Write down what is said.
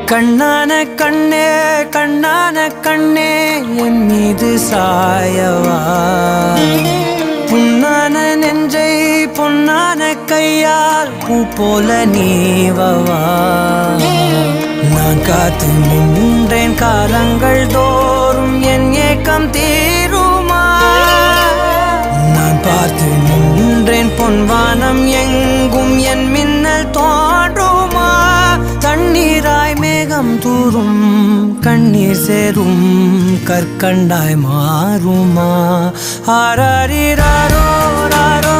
கண்ணான கண்ணே கண்ணான கண்ணே என் மீது சாயவா புண்ணான நெஞ்சை பொன்னான கையால் பூ போல நீவவா நான் காத்து நின்றேன் காலங்கள் தோறும் என் ஏக்கம் தீருமா நான் பார்த்து நின்றேன் பொன்வானம் எங்கும் என் மின்னல் தோன்றுமா தண்ணீராய் மேகம் தூரும் கண்ணீர் சேரும் கற்கண்டாய் மாறுமா ஆராரிராரோ ராரோ